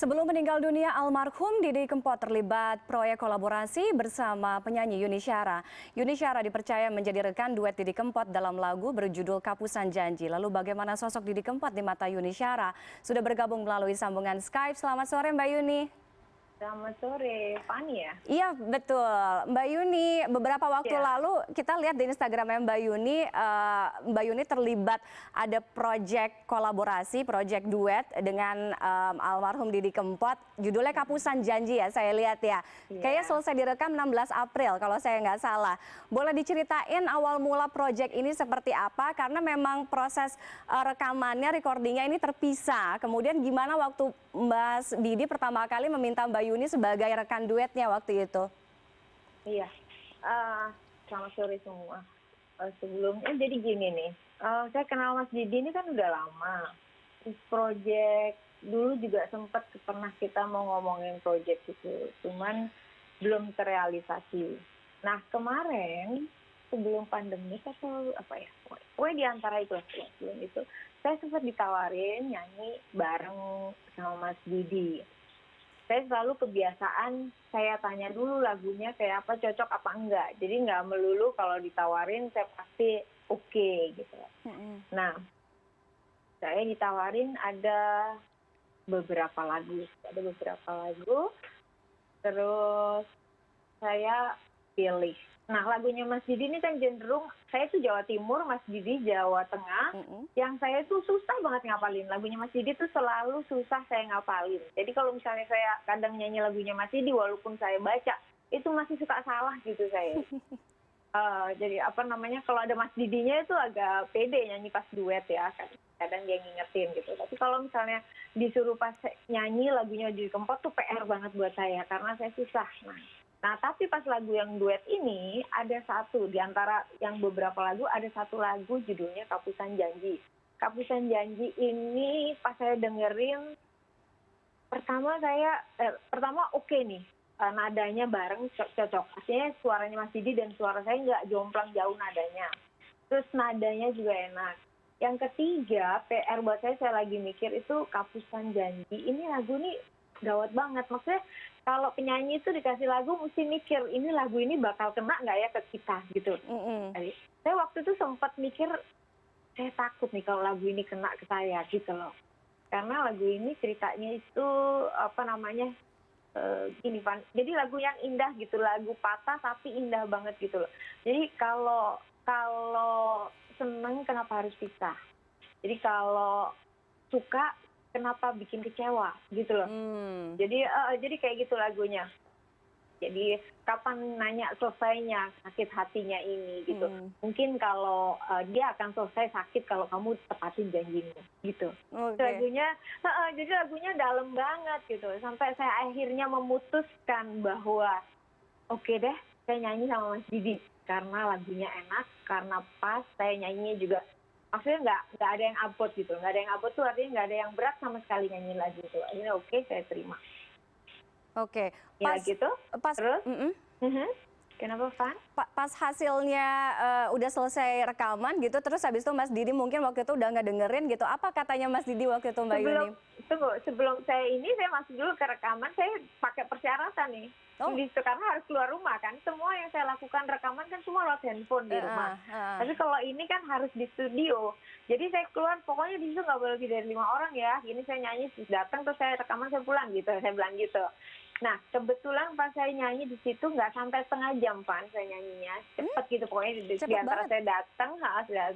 Sebelum meninggal dunia, almarhum Didi Kempot terlibat proyek kolaborasi bersama penyanyi Yuni Syara. Yuni Syara dipercaya menjadi rekan duet Didi Kempot dalam lagu berjudul Kapusan Janji. Lalu bagaimana sosok Didi Kempot di mata Yuni Syara? Sudah bergabung melalui sambungan Skype. Selamat sore Mbak Yuni. Selamat sore, Fani ya? Iya betul, Mbak Yuni. Beberapa waktu Ya, lalu kita lihat di Instagramnya Mbak Yuni terlibat ada proyek kolaborasi, proyek duet dengan almarhum Didi Kempot. Judulnya Kapusan Janji ya, saya lihat ya. Kayaknya iya. selesai direkam 16 April kalau saya nggak salah. Boleh diceritain awal mula proyek ini seperti apa? Karena memang proses rekamannya, recordingnya ini terpisah. Kemudian gimana waktu Mas Didi pertama kali meminta Mbak Yuni sebagai rekan duetnya waktu itu? Iya. Eh, Selamat sore semua. Sebelumnya jadi gini nih, saya kenal Mas Didi ini kan udah lama. Terus proyek dulu juga sempat pernah kita mau ngomongin proyek itu, cuman belum terrealisasi. Nah kemarin sebelum pandemi atau apa ya, pokoknya di antara itu lah, sebelum itu saya sempat ditawarin nyanyi bareng sama Mas Didi. Saya selalu kebiasaan saya tanya dulu lagunya kayak apa, cocok apa enggak. Jadi nggak melulu kalau ditawarin saya pasti oke gitu. Nah, saya ditawarin beberapa lagu, ada beberapa lagu, terus saya pilih. Nah, lagunya Mas Didi ini kan cenderung, saya tuh Jawa Timur, Mas Didi Jawa Tengah. Yang saya tuh susah banget ngapalin. Lagunya Mas Didi tuh selalu susah saya ngapalin. Jadi kalau misalnya saya kadang nyanyi lagunya Mas Didi, walaupun saya baca, itu masih suka salah gitu saya. Jadi apa namanya, kalau ada Mas Didinya itu agak pede nyanyi pas duet ya. Kadang dia ngingetin gitu. Tapi kalau misalnya disuruh pas nyanyi lagunya Didi Kempot tuh PR banget buat saya. Karena saya susah. Nah, tapi pas lagu yang duet ini ada satu di antara yang beberapa lagu, ada satu lagu judulnya Kapusan Janji. Kapusan Janji ini pas saya dengerin pertama oke nih, nadanya bareng cocok. Artinya suaranya Mas Didi dan suara saya nggak jomplang jauh nadanya. Terus nadanya juga enak. Yang ketiga, PR buat saya lagi mikir itu Kapusan Janji. Ini lagu nih gawat banget. Maksudnya kalau penyanyi itu dikasih lagu mesti mikir, ini lagu ini bakal kena nggak ya ke kita gitu. Jadi, saya waktu itu sempat mikir, saya takut nih kalau lagu ini kena ke saya gitu loh. Karena lagu ini ceritanya itu apa namanya, gini Pan, jadi lagu yang indah gitu, lagu patah tapi indah banget gitu loh. Jadi kalau kalau seneng kenapa harus pisah? Jadi kalau suka kenapa bikin kecewa gitu loh. Jadi kayak gitu lagunya. Jadi kapan nanya selesainya sakit hatinya ini gitu. Mungkin kalau dia akan selesai sakit kalau kamu tepatin janjimu gitu. Lagunya, jadi lagunya dalam banget gitu. Sampai saya akhirnya memutuskan bahwa oke deh, saya nyanyi sama Mas Didi karena lagunya enak, karena pas saya nyanyinya juga. Maksudnya nggak ada yang abot gitu, nggak ada yang abot tuh artinya nggak ada yang berat sama sekali nyanyi lagu itu. Akhirnya oke, saya terima. Oke, Ya gitu, pas terus, kenapa Van? pas hasilnya udah selesai rekaman gitu, terus habis itu Mas Didi mungkin waktu itu udah nggak dengerin gitu. Apa katanya Mas Didi waktu itu Mbak Yuni? Sebelum saya ini, saya masuk dulu ke rekaman, saya pakai persyaratan nih. Karena harus keluar rumah kan, semua yang saya lakukan rekaman kan semua lewat handphone di rumah. Tapi kalau ini kan harus di studio. Jadi saya keluar, pokoknya di situ nggak boleh lebih dari 5 orang ya. Gini saya nyanyi, datang terus saya rekaman, saya pulang gitu, saya bilang gitu. Nah, kebetulan pas saya nyanyi di situ nggak sampai setengah jam, Pan, saya nyanyinya. Cepet gitu, pokoknya di antara saya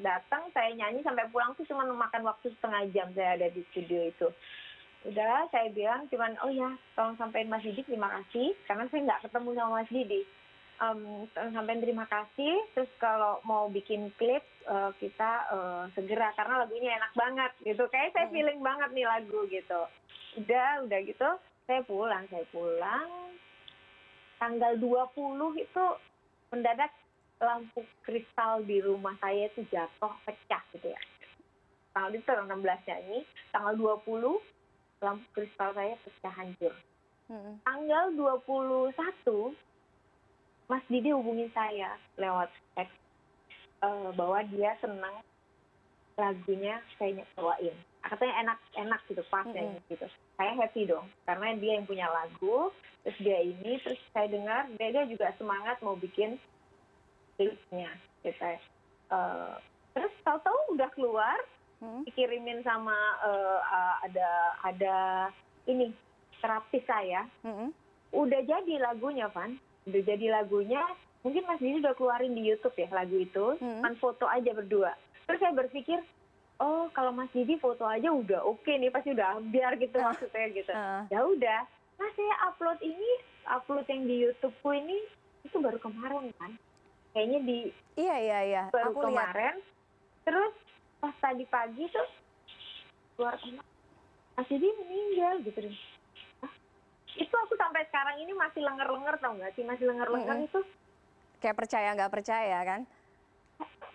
datang, saya nyanyi sampai pulang tuh cuma memakan waktu setengah jam saya ada di studio itu. Udah, saya bilang cuman, oh ya, tolong sampein Mas Didi terima kasih, karena saya nggak ketemu sama Mas Didi. Tolong sampein terima kasih, terus kalau mau bikin klip, kita segera, karena lagunya enak banget gitu. Kayak saya feeling banget nih lagu gitu. Udah gitu, saya pulang. Tanggal 20 itu mendadak lampu kristal di rumah saya itu jatuh, pecah gitu ya. Tanggal itu 16-nya ini, tanggal 20 lampu kristal saya pecah hancur. Tanggal 21 Mas Didi hubungi saya lewat teks bahwa dia senang lagunya saya bawain. Katanya enak-enak gitu, pas nyanyi gitu. Saya happy dong, karena dia yang punya lagu, terus dia ini, terus saya dengar, dia juga semangat mau bikin klipnya. Gitu. Terus tahu-tahu udah keluar, dikirimin sama ada ini terapis saya. Udah jadi lagunya, Van. Udah jadi lagunya. Mungkin Mas Didi udah keluarin di YouTube ya lagu itu. Kan foto aja berdua. Terus saya berpikir, oh kalau Mas Didi foto aja udah oke nih, pasti udah biar gitu maksudnya gitu. Ya udah. Nah saya upload yang di YouTubeku ini itu baru kemarin kan. Kayaknya di Iya. baru Aku lihat. kemarin. Terus pas tadi pagi tuh keluar Mas Didi meninggal gitu deh. Itu aku sampai sekarang ini masih lenger-lenger, tau nggak sih, masih lenger-lenger itu. Kayak percaya nggak percaya kan?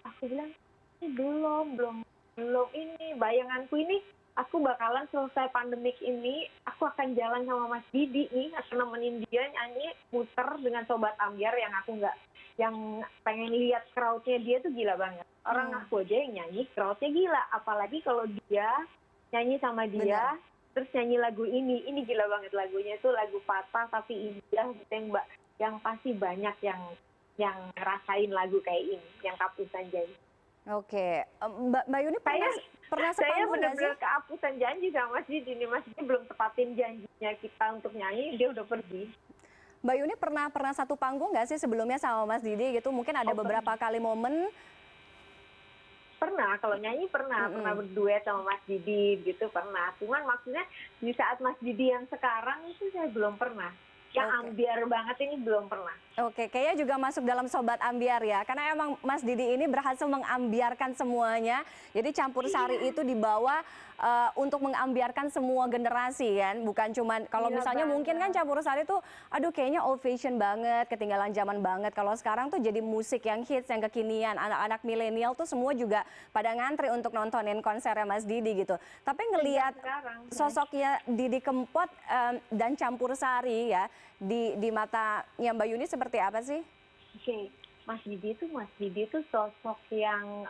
Aku bilang ini belum ini bayanganku ini aku bakalan selesai pandemik ini aku akan jalan sama Mas Didi nih, akan nemenin dia nyanyi muter dengan Sobat Ambyar yang pengen lihat crowdnya dia tuh gila banget. Orang aku aja yang nyanyi crowdnya gila, apalagi kalau dia nyanyi sama dia. Bener. Terus nyanyi lagu ini gila banget lagunya, itu lagu patah tapi indah gitu yang pasti banyak yang ngerasain lagu kayak ini, yang Kapusan Janji. Oke, Mbak Yuni pernah Saya sepanggung nggak sih? benar-benar kehapusan janji sama Mas Didi nih, Mas Didi belum tepatin janjinya kita untuk nyanyi, dia udah pergi. Mbak Yuni pernah satu panggung nggak sih sebelumnya sama Mas Didi gitu? Mungkin ada beberapa kali momen. Pernah, kalau nyanyi pernah berduet sama Mas Didi gitu pernah. Cuman maksudnya di saat Mas Didi yang sekarang itu saya belum pernah. Yang ambiar banget ini belum pernah. Oke, kayaknya juga masuk dalam Sobat Ambyar ya. Karena emang Mas Didi ini berhasil mengambiarkan semuanya. Jadi campur sari itu dibawa untuk mengambiarkan semua generasi kan. Bukan cuman, kalau misalnya mungkin kan campur sari tuh, aduh kayaknya old fashion banget, ketinggalan zaman banget. Kalau sekarang tuh jadi musik yang hits, yang kekinian. Anak-anak milenial tuh semua juga pada ngantri untuk nontonin konsernya Mas Didi gitu. Tapi ngelihat sosoknya Didi Kempot dan campur sari ya, di matanya Mbak Yuni seperti apa sih? Oke, Mas Didi itu sosok yang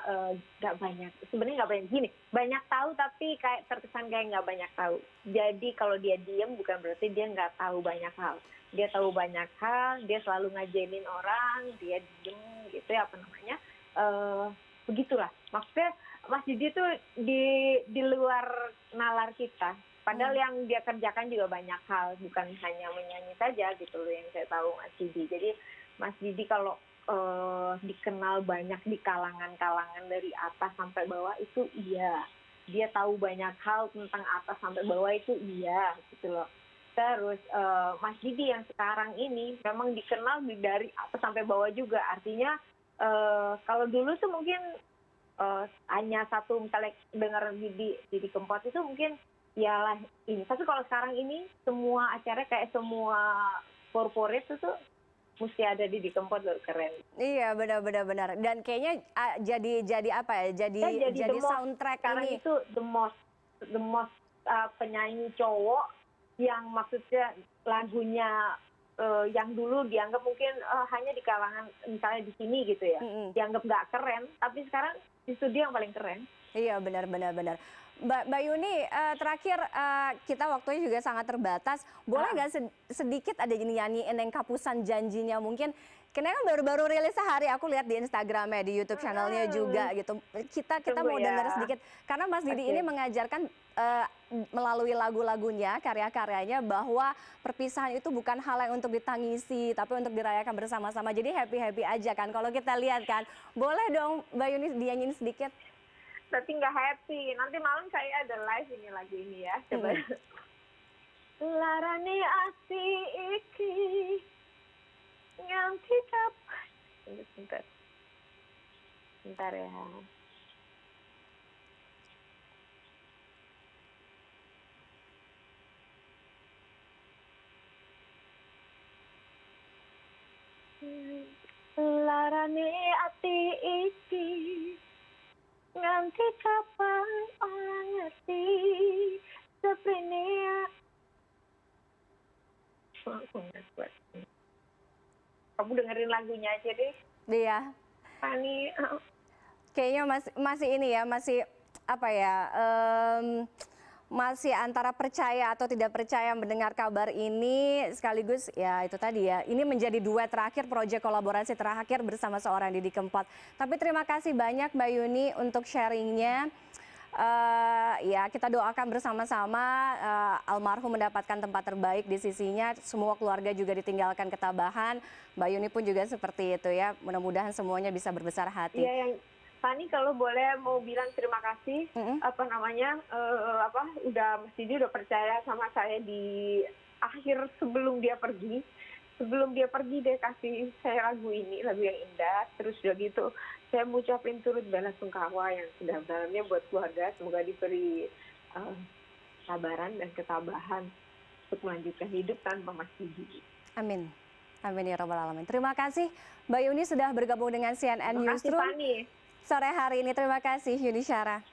nggak banyak, sebenarnya nggak banyak gini, banyak tahu tapi kayak terkesan kayak nggak banyak tahu. Jadi kalau dia diem bukan berarti dia nggak tahu banyak hal. Dia tahu banyak hal, dia selalu ngajarin orang, dia diem gitu ya, apa namanya, begitulah. Maksudnya Mas Didi itu di luar nalar kita. Padahal yang dia kerjakan juga banyak hal, bukan hanya menyanyi saja gitu loh yang saya tahu Mas Didi. Jadi Mas Didi kalau dikenal banyak di kalangan-kalangan dari atas sampai bawah itu iya. Dia tahu banyak hal tentang atas sampai bawah itu iya gitu loh. Terus Mas Didi yang sekarang ini memang dikenal dari atas sampai bawah juga. Artinya kalau dulu tuh mungkin hanya satu misalnya dengar Didi Kempot itu mungkin ialah ini. Tapi kalau sekarang ini semua acara kayak semua corporate itu tuh mesti ada Didi Kempot, baru keren. Iya benar. Dan kayaknya jadi apa ya? Jadi soundtrack sekarang ini. Itu the most penyanyi cowok yang maksudnya lagunya yang dulu dianggap mungkin hanya di kalangan misalnya di sini gitu ya, dianggap nggak keren, tapi sekarang di studio yang paling keren. Iya benar. Mbak Yuni, terakhir kita waktunya juga sangat terbatas. Boleh nggak sedikit ada nyanyi Eneng Kapusan Janjinya mungkin? Karena kan baru-baru rilis sehari, aku lihat di Instagramnya, di YouTube channelnya juga gitu. Kita mau dengar sedikit, karena Mas Didi ini mengajarkan melalui lagu-lagunya, karya-karyanya bahwa perpisahan itu bukan hal yang untuk ditangisi, tapi untuk dirayakan bersama-sama. Jadi happy-happy aja kan. Kalau kita lihat kan, boleh dong Mbak Yuni dinyanyiin sedikit. Tapi nggak happy. Nanti malam saya ada live ini lagu ini ya. Coba. Larane ati iki nganti kapan? Bentar ya. Larane ati iki nganti kapan orang ngerti sebenarnya. Kamu dengerin lagunya aja deh. Iya. Pani. Kayaknya masih ini ya, masih apa ya, masih antara percaya atau tidak percaya mendengar kabar ini, sekaligus ya itu tadi ya, ini menjadi duet terakhir, proyek kolaborasi terakhir bersama seorang Didi Kempot. Tapi terima kasih banyak Mbak Yuni untuk sharingnya. Ya kita doakan bersama-sama almarhum mendapatkan tempat terbaik di sisinya, semua keluarga juga ditinggalkan ketabahan, Mbak Yuni pun juga seperti itu ya, mudah-mudahan semuanya bisa berbesar hati. Iya, yang Fani kalau boleh mau bilang terima kasih, udah Mas Didi udah percaya sama saya di akhir sebelum dia pergi. Sebelum dia pergi dia kasih saya lagu ini, lagu yang indah. Terus udah gitu saya mengucapin turut bela sungkawa yang sedalam-dalamnya buat keluarga. Semoga diberi kesabaran dan ketabahan untuk melanjutkan hidup tanpa Mas Didi. Amin. Amin ya robbal alamin. Terima kasih Mbak Yuni sudah bergabung dengan CNN Terima kasih Newsroom Fani. sore hari ini. Terima kasih Yuni Syara.